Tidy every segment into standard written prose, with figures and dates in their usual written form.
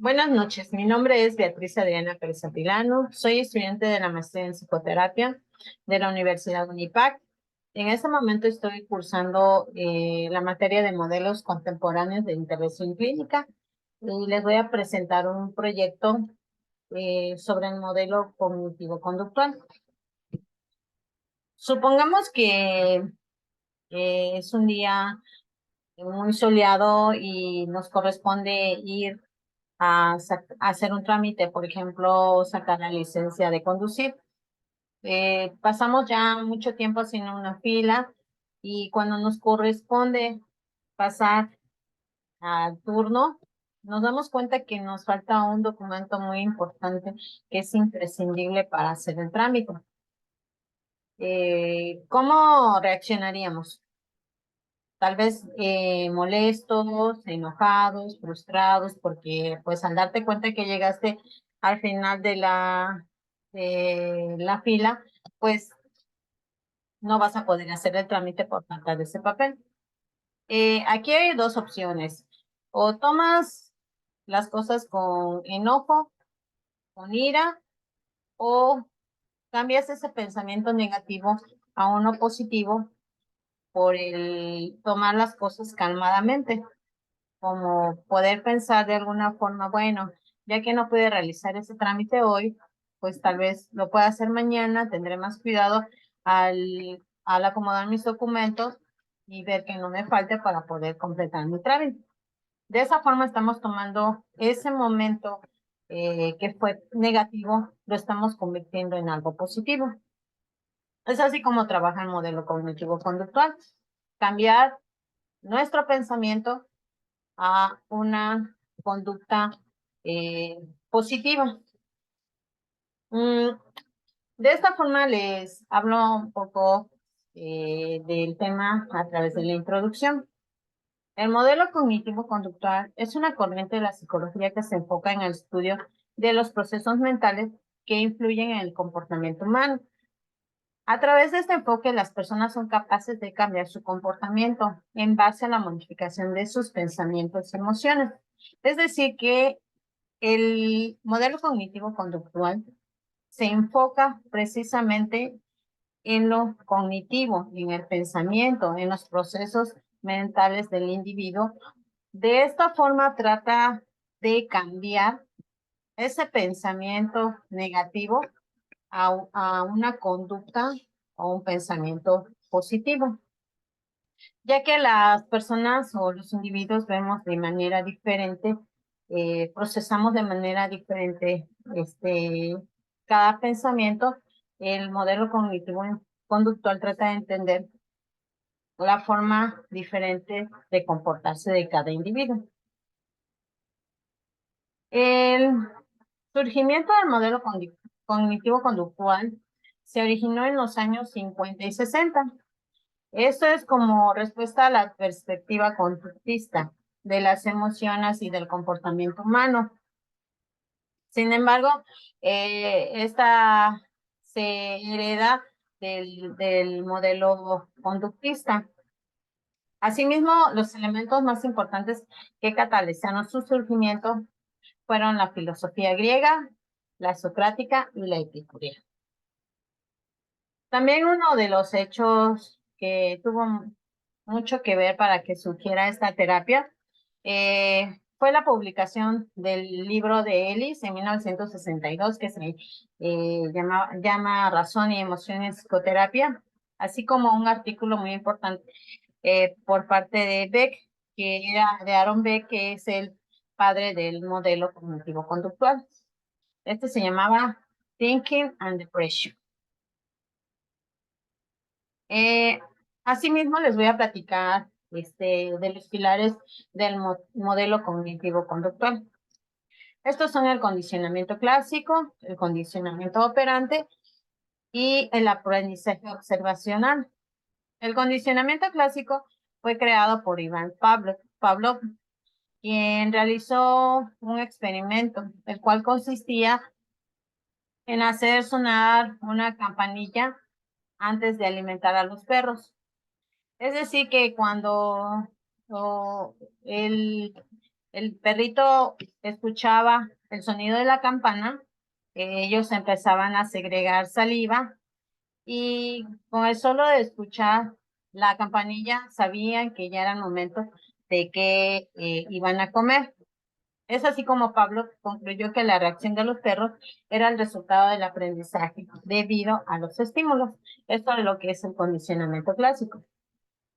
Buenas noches, mi nombre es Beatriz Adriana Pérez Atilano, soy estudiante de la maestría en psicoterapia de la Universidad Unipac. En este momento estoy cursando la materia de modelos contemporáneos de intervención clínica y les voy a presentar un proyecto sobre el modelo cognitivo-conductual. Supongamos que es un día muy soleado y nos corresponde ir a hacer un trámite, por ejemplo, sacar la licencia de conducir. Pasamos ya mucho tiempo haciendo una fila y cuando nos corresponde pasar al turno, nos damos cuenta que nos falta un documento muy importante que es imprescindible para hacer el trámite. ¿Cómo reaccionaríamos? Tal vez molestos, enojados, frustrados, porque pues al darte cuenta que llegaste al final de la fila, pues no vas a poder hacer el trámite por falta de ese papel. Aquí hay dos opciones. O tomas las cosas con enojo, con ira, o cambias ese pensamiento negativo a uno positivo por el tomar las cosas calmadamente, como poder pensar de alguna forma, bueno, ya que no pude realizar ese trámite hoy, pues tal vez lo pueda hacer mañana, tendré más cuidado al acomodar mis documentos y ver que no me falte para poder completar mi trámite. De esa forma estamos tomando ese momento que fue negativo, lo estamos convirtiendo en algo positivo. Es así como trabaja el modelo cognitivo-conductual. Cambiar nuestro pensamiento a una conducta positiva. Mm, de esta forma les hablo un poco del tema a través de la introducción. El modelo cognitivo-conductual es una corriente de la psicología que se enfoca en el estudio de los procesos mentales que influyen en el comportamiento humano. A través de este enfoque, las personas son capaces de cambiar su comportamiento en base a la modificación de sus pensamientos y emociones. Es decir, que el modelo cognitivo-conductual se enfoca precisamente en lo cognitivo, en el pensamiento, en los procesos mentales del individuo. De esta forma trata de cambiar ese pensamiento negativo a una conducta o un pensamiento positivo, ya que las personas o los individuos vemos de manera diferente, procesamos de manera diferente cada pensamiento. El modelo cognitivo conductual trata de entender la forma diferente de comportarse de cada individuo. El surgimiento del modelo cognitivo conductual se originó en los años 50 y 60. Esto es como respuesta a la perspectiva conductista de las emociones y del comportamiento humano. Sin embargo, esta se hereda del modelo conductista. Asimismo, los elementos más importantes que catalizaron su surgimiento fueron la filosofía griega, la socrática y la epicúrea. También uno de los hechos que tuvo mucho que ver para que surgiera esta terapia fue la publicación del libro de Ellis en 1962, que se llama Razón y Emoción en Psicoterapia, así como un artículo muy importante por parte de Beck, que era de Aaron Beck, que es el padre del modelo cognitivo-conductual. Este se llamaba Thinking and Depression. Eh, Asimismo, les voy a platicar de los pilares del modelo cognitivo-conductual. Estos son el condicionamiento clásico, el condicionamiento operante y el aprendizaje observacional. El condicionamiento clásico fue creado por Iván Pavlov, quien realizó un experimento, el cual consistía en hacer sonar una campanilla antes de alimentar a los perros. Es decir, que cuando oh, el, el perrito escuchaba el sonido de la campana, ellos empezaban a segregar saliva y con el solo de escuchar la campanilla sabían que ya era el momento de que iban a comer. Es así como Pablo concluyó que la reacción de los perros era el resultado del aprendizaje debido a los estímulos. Esto es lo que es el condicionamiento clásico.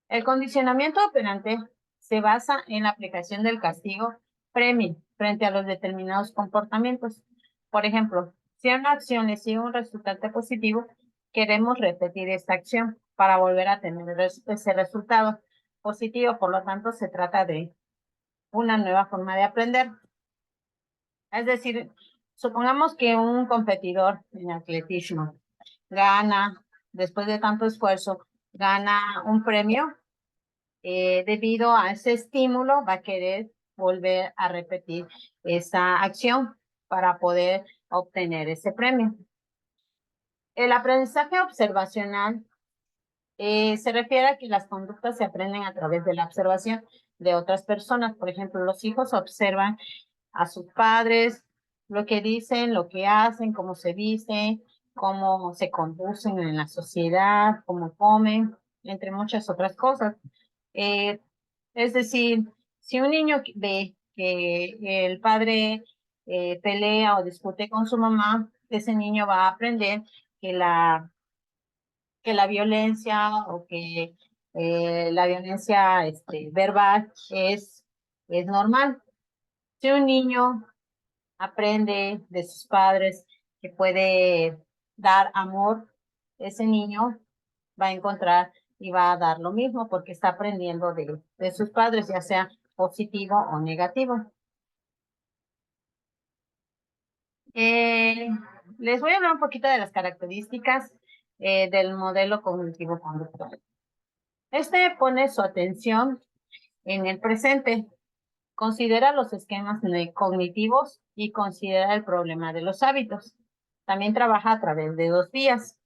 El condicionamiento operante se basa en la aplicación del castigo premio frente a los determinados comportamientos. Por ejemplo, si a una acción le sigue un resultado positivo, queremos repetir esta acción para volver a tener ese resultado positivo. Por lo tanto, se trata de una nueva forma de aprender. Es decir, supongamos que un competidor en atletismo gana, después de tanto esfuerzo, gana un premio. Debido a ese estímulo, va a querer volver a repetir esa acción para poder obtener ese premio. El aprendizaje observacional se refiere a que las conductas se aprenden a través de la observación de otras personas. Por ejemplo, los hijos observan a sus padres, lo que dicen, lo que hacen, cómo se visten, cómo se conducen en la sociedad, cómo comen, entre muchas otras cosas. Es decir, si un niño ve que el padre pelea o discute con su mamá, ese niño va a aprender que la violencia o que la violencia verbal es normal. Si un niño aprende de sus padres que puede dar amor, ese niño va a encontrar y va a dar lo mismo porque está aprendiendo de sus padres, ya sea positivo o negativo. Eh, Les voy a hablar un poquito de las características del modelo cognitivo conductual. Este pone su atención en el presente, considera los esquemas cognitivos y considera el problema de los hábitos. También trabaja a través de dos vías.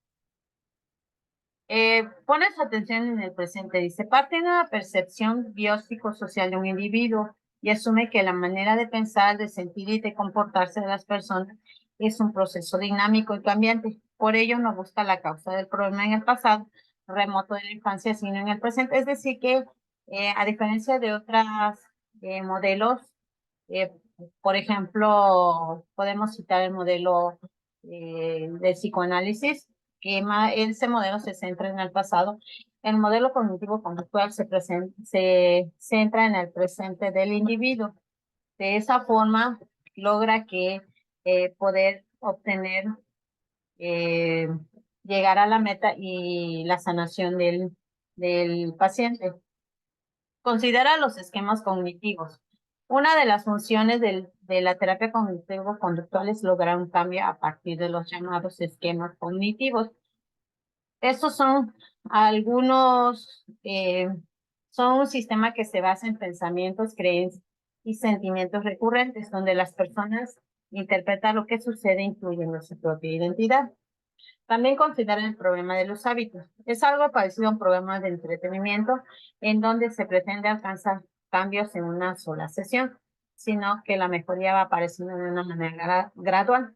Pone su atención en el presente, dice, parte de una percepción biopsicosocial de un individuo y asume que la manera de pensar, de sentir y de comportarse de las personas es un proceso dinámico y cambiante. Por ello no busca la causa del problema en el pasado remoto de la infancia, sino en el presente. Es decir que a diferencia de otros modelos, eh, por ejemplo, podemos citar el modelo de psicoanálisis, que ese modelo se centra en el pasado. El modelo cognitivo conductual se centra en el presente del individuo. De esa forma, logra que poder obtener, eh, llegar a la meta y la sanación del paciente. Considera los esquemas cognitivos. Una de las funciones de la terapia cognitivo-conductual es lograr un cambio a partir de los llamados esquemas cognitivos. Estos son algunos, son un sistema que se basa en pensamientos, creencias y sentimientos recurrentes, donde las personas interpretan lo que sucede, incluyendo su propia identidad. También consideran el problema de los hábitos. Es algo parecido a un programa de entretenimiento en donde se pretende alcanzar cambios en una sola sesión, sino que la mejoría va apareciendo de una manera gradual.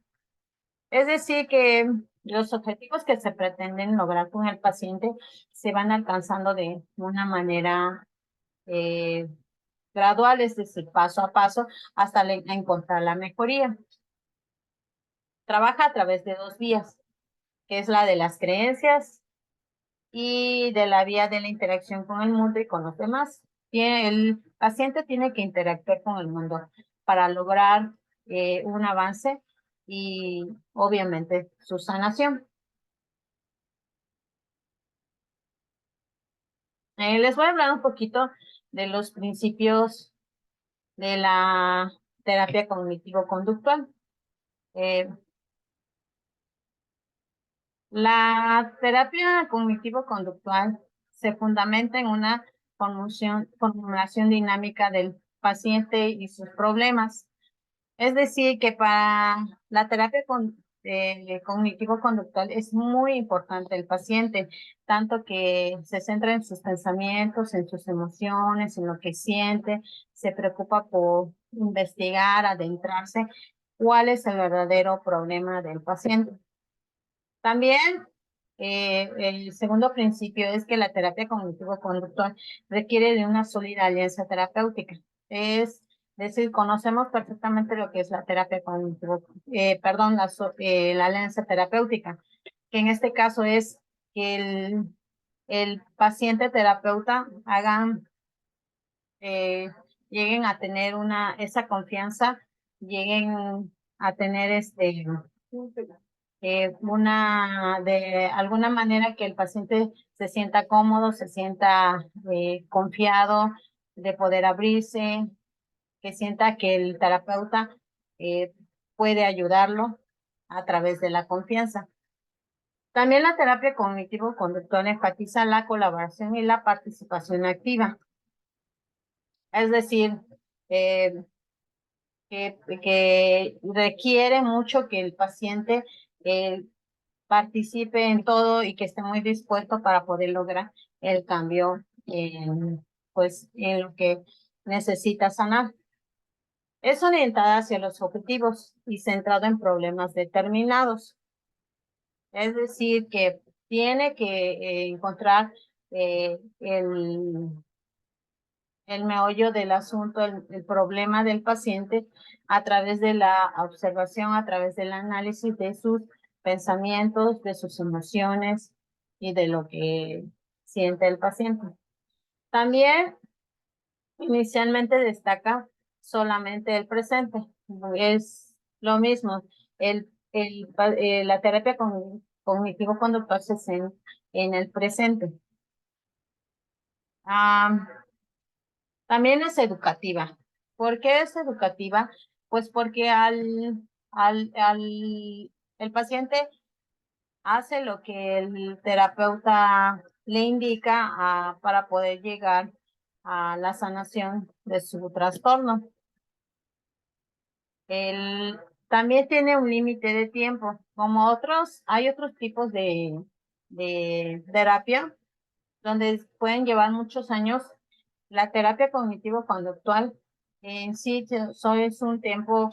Es decir, que los objetivos que se pretenden lograr con el paciente se van alcanzando de una manera gradual, es decir, paso a paso, hasta encontrar la mejoría. Trabaja a través de dos vías, que es la de las creencias y de la vía de la interacción con el mundo y con los demás. El paciente tiene que interactuar con el mundo para lograr un avance y obviamente su sanación. Les voy a hablar un poquito de los principios de la terapia cognitivo-conductual. La terapia cognitivo-conductual se fundamenta en una formulación dinámica del paciente y sus problemas. Es decir, que para la terapia cognitivo-conductual es muy importante el paciente, tanto que se centra en sus pensamientos, en sus emociones, en lo que siente, se preocupa por investigar, adentrarse cuál es el verdadero problema del paciente. También el segundo principio es que la terapia cognitivo-conductual requiere de una sólida alianza terapéutica. Es decir, conocemos perfectamente lo que es la terapia cognitivo, la alianza terapéutica, que en este caso es que el paciente terapeuta lleguen a tener esa confianza, lleguen a tener de alguna manera que el paciente se sienta cómodo, se sienta confiado de poder abrirse, que sienta que el terapeuta eh, puede ayudarlo a través de la confianza. También la terapia cognitivo-conductual enfatiza la colaboración y la participación activa. Es decir, eh, que requiere mucho que el paciente eh, participe en todo y que esté muy dispuesto para poder lograr el cambio en lo que necesita sanar. Es orientada hacia los objetivos y centrado en problemas determinados. Es decir, que tiene que encontrar el meollo del asunto, el problema del paciente a través de la observación, a través del análisis de sus pensamientos, de sus emociones y de lo que siente el paciente. También inicialmente destaca solamente el presente. Es lo mismo. La terapia cognitivo-conductual se centra en el presente. También es educativa. ¿Por qué es educativa? Pues porque el paciente hace lo que el terapeuta le indica para poder llegar a la sanación de su trastorno. También tiene un límite de tiempo. Hay otros tipos de terapia donde pueden llevar muchos años. La terapia cognitivo-conductual en sí solo es un tiempo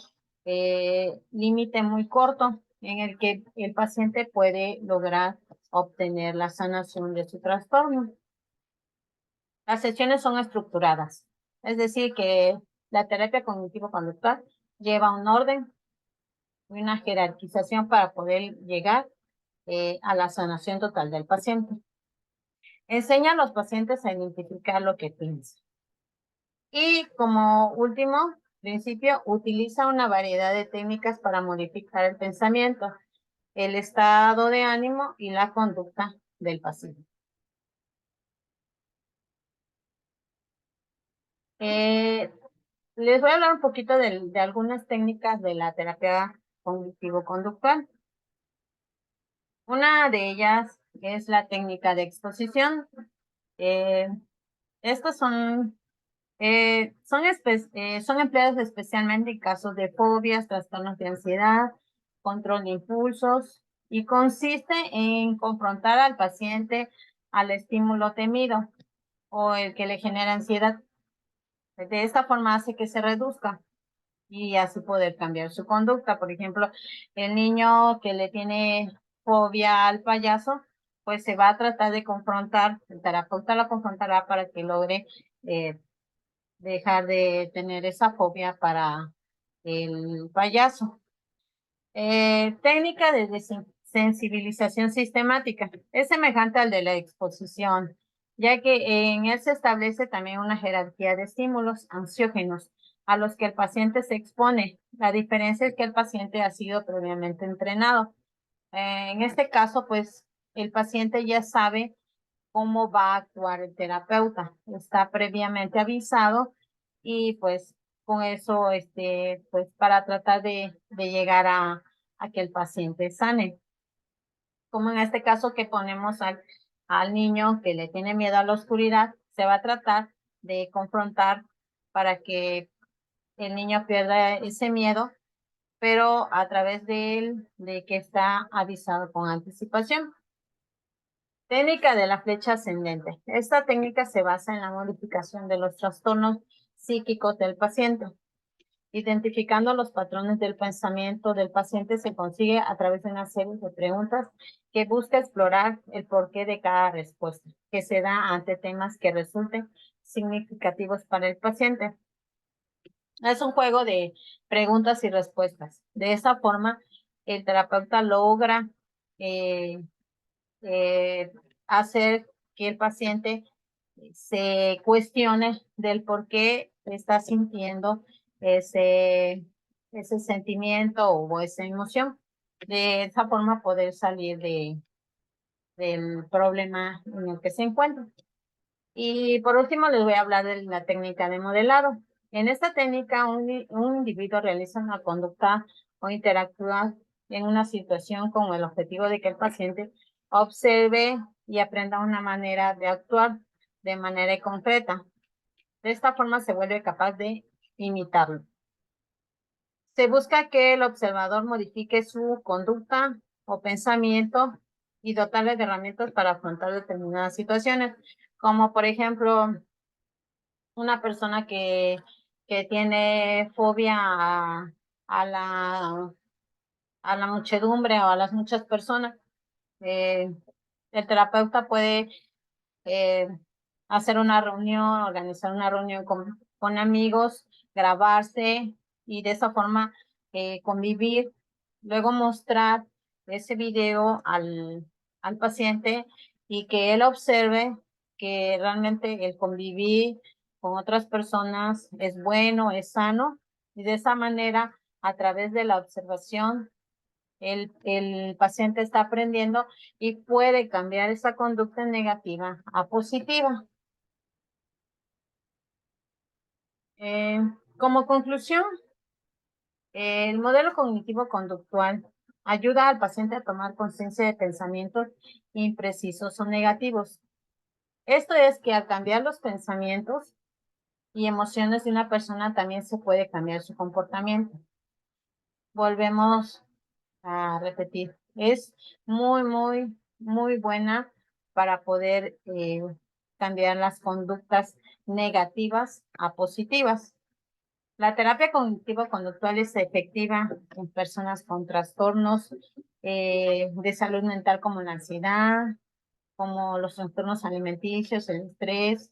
límite muy corto en el que el paciente puede lograr obtener la sanación de su trastorno. Las sesiones son estructuradas, es decir, que la terapia cognitivo-conductual lleva un orden y una jerarquización para poder llegar a la sanación total del paciente. Enseña a los pacientes a identificar lo que piensan. Y como último principio, utiliza una variedad de técnicas para modificar el pensamiento, el estado de ánimo y la conducta del paciente. Les voy a hablar un poquito de algunas técnicas de la terapia cognitivo-conductual. Una de ellas es la técnica de exposición. Estas son empleadas especialmente en casos de fobias, trastornos de ansiedad, control de impulsos y consiste en confrontar al paciente al estímulo temido o el que le genera ansiedad. De esta forma hace que se reduzca y así poder cambiar su conducta. Por ejemplo, el niño que le tiene fobia al payaso, pues se va a tratar de confrontar, el terapeuta lo confrontará para que logre dejar de tener esa fobia para el payaso. Técnica de sensibilización sistemática. Es semejante al de la exposición, ya que en él se establece también una jerarquía de estímulos ansiógenos a los que el paciente se expone. La diferencia es que el paciente ha sido previamente entrenado. En este caso, pues, el paciente ya sabe cómo va a actuar el terapeuta. Está previamente avisado y pues con eso, pues para tratar de llegar a que el paciente sane. Como en este caso que ponemos al niño que le tiene miedo a la oscuridad, se va a tratar de confrontar para que el niño pierda ese miedo pero a través de que está avisado con anticipación. Técnica de la flecha ascendente. Esta técnica se basa en la modificación de los trastornos psíquicos del paciente. Identificando los patrones del pensamiento del paciente se consigue a través de una serie de preguntas que busca explorar el porqué de cada respuesta, que se da ante temas que resulten significativos para el paciente. Es un juego de preguntas y respuestas. De esa forma, el terapeuta logra eh, eh, hacer que el paciente se cuestione del por qué está sintiendo ese, ese sentimiento o esa emoción. De esa forma poder salir del problema en el que se encuentra. Y por último les voy a hablar de la técnica de modelado. En esta técnica un individuo realiza una conducta o interactúa en una situación con el objetivo de que el paciente observe y aprenda una manera de actuar de manera concreta. De esta forma se vuelve capaz de imitarlo. Se busca que el observador modifique su conducta o pensamiento y dotarle de herramientas para afrontar determinadas situaciones, como por ejemplo, una persona que tiene fobia a la muchedumbre o a las muchas personas. Eh, el terapeuta puede eh, hacer una reunión, organizar una reunión con amigos, grabarse y de esa forma convivir, luego mostrar ese video al paciente y que él observe que realmente el convivir con otras personas es bueno, es sano, y de esa manera, a través de la observación, el paciente está aprendiendo y puede cambiar esa conducta negativa a positiva. Eh, Como conclusión, el modelo cognitivo-conductual ayuda al paciente a tomar conciencia de pensamientos imprecisos o negativos. Esto es que al cambiar los pensamientos y emociones de una persona también se puede cambiar su comportamiento. Volvemos a repetir. Es muy buena para poder cambiar las conductas negativas a positivas. La terapia cognitivo-conductual es efectiva en personas con trastornos de salud mental como la ansiedad, como los trastornos alimenticios, el estrés,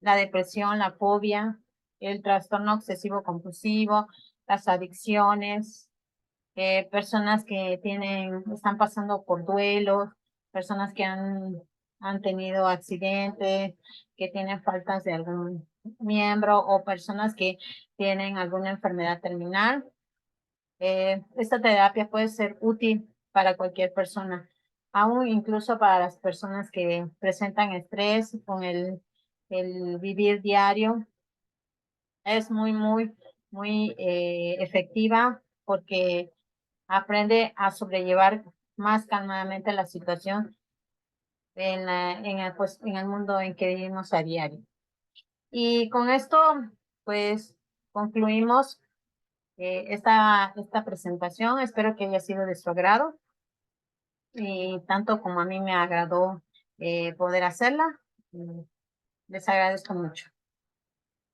la depresión, la fobia, el trastorno obsesivo compulsivo, las adicciones, personas que están pasando por duelos, personas que han tenido accidentes, que tienen faltas de algún miembro o personas que tienen alguna enfermedad terminal. Esta terapia puede ser útil para cualquier persona, aún incluso para las personas que presentan estrés con el vivir diario. Es muy efectiva porque aprende a sobrellevar más calmadamente la situación en el mundo en que vivimos a diario. Y con esto, pues, concluimos esta presentación. Espero que haya sido de su agrado y tanto como a mí me agradó poder hacerla. Les agradezco mucho.